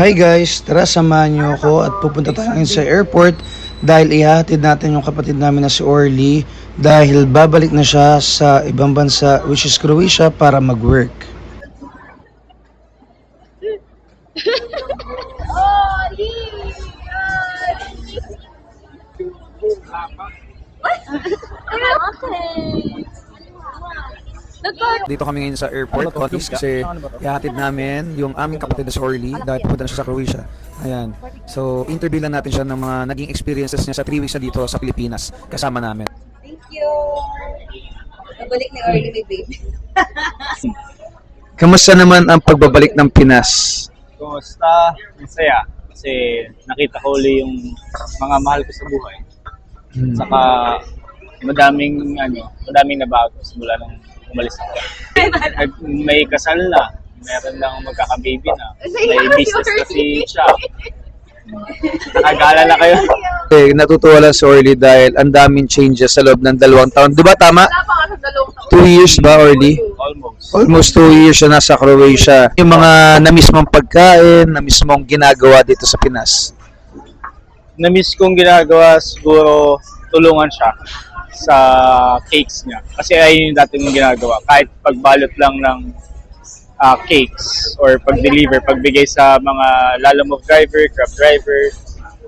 Hi guys, tara samahan niyo ako at pupunta tayo ngayon sa airport dahil ihahatid natin yung kapatid namin na si Orly dahil babalik na siya sa ibang bansa which is Croatia para mag-work. Dito kami ngayon sa airport, Otis, kasi ihahatid namin yung aming kapatid na si Orly dahil pupunta na siya sa Croatia. Ayan. So, interview lang natin siya ng mga naging experiences niya sa 3 weeks na dito sa Pilipinas kasama namin. Thank you. Nabalik ni Orly, may baby. Kamusta naman ang pagbabalik ng Pinas? Kumusta? Masaya. Kasi nakita ko uli yung mga mahal ko sa buhay. Saka madaming nabago simula nung umalis ako. May kasal na, meron lang magkaka-baby na. May business kasi siya. Nag-aalala kayo? Natutuwa lang si Orly dahil ang daming changes sa loob ng 2 taon. Di ba tama? 2 years ba, Orly? Almost. Almost 2 years siya nasa Croatia. Yung mga na-miss mong pagkain, na-miss mong ginagawa dito sa Pinas. Na-miss kong ginagawa siguro tulungan siya sa cakes niya. Kasi ayun yung dati mong ginagawa. Kahit pagbalot lang ng cakes or pag-deliver, pagbigay sa mga lalamove driver, grab driver,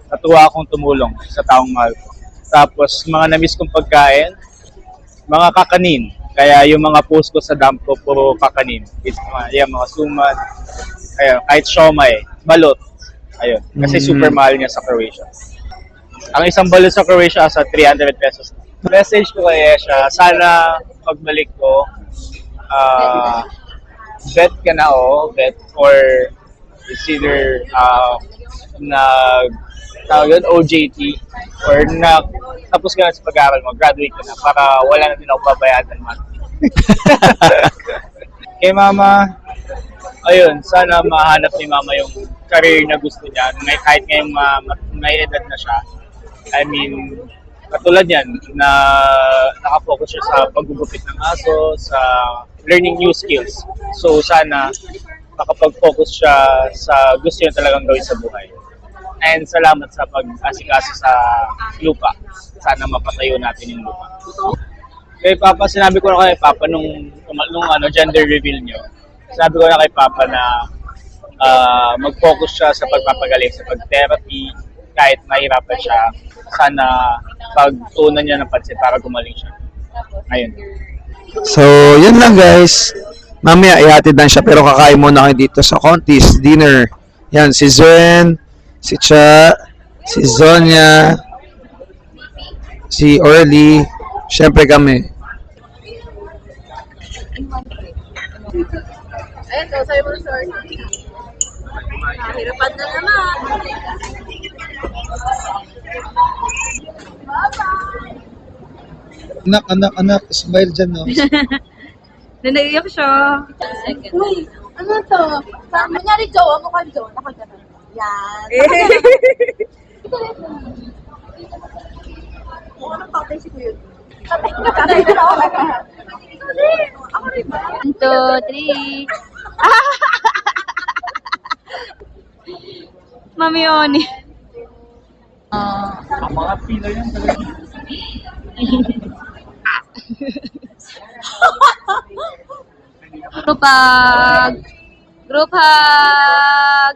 natuwa akong tumulong sa taong mahal ko. Tapos mga na-miss kong pagkain, mga kakanin. Kaya yung mga post ko sa dump ko, puro kakanin. It's mga suman, kahit siomay, balot. Ayun. Kasi super mahal niya sa Croatia. Ang isang balot sa Croatia sa 300 pesos. Message ko kaya siya, sana pagbalik ko, bet ka na bet or it's either OJT or tapos ka na sa pag-aaral mo, graduate ka na para wala na din ako babayadan monthly. Kay mama, ayun, sana mahanap ni mama yung career na gusto niya. Kahit ngayong may edad na siya. I mean, katulad yan, na nakafocus siya sa paggugupit ng aso, sa learning new skills. So sana makapag-focus siya sa gusto niya talagang gawin sa buhay. And salamat sa pag-asikaso sa lupa. Sana mapatayo natin yung lupa. Kay Papa, sinabi ko na kay Papa nung gender reveal niyo. Sinabi ko na kay Papa na mag-focus siya sa pagpapagaling, sa pag-therapy, kahit mahirapan siya, sana pagtuunan niya ng pansin para gumaling siya. Ayun. So, yun lang guys. Mamaya ihatid na siya pero kakain muna kayo dito sa Contis dinner. Yan, si Zen, si Cha, si Zonya, si Orly, syempre kami. Ayun, so sa'yo mo sorry. Hirapan na naman. Anak, smile dyan, no? Nanaiyak siya. Uy, ano to? Manyari Joe, mo ka Joe, nakagano. Yan. Ano patay si Kuya? Patay na ako. Ako rin ba? 1, 2, 3. Mami Oni. Ang mga Pinoy yan talaga. Group hug. Group hug.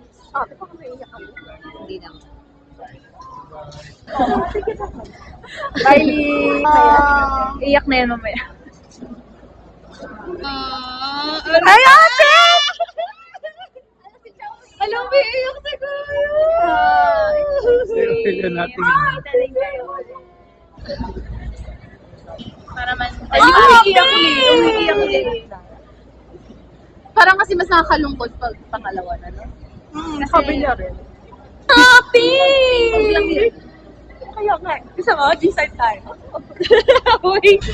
Hindi naman. Kylie. Iyak na yan mamaya. Ay, ate! Alam mo, iyak na Sila natin. Para man. Umiiyak ulit. Parang kasi mas nakakalungkot pag pangalawa na, no? Sabi niya rin. Happy! Kaya nga, isa mo, G-side tayo. Wait.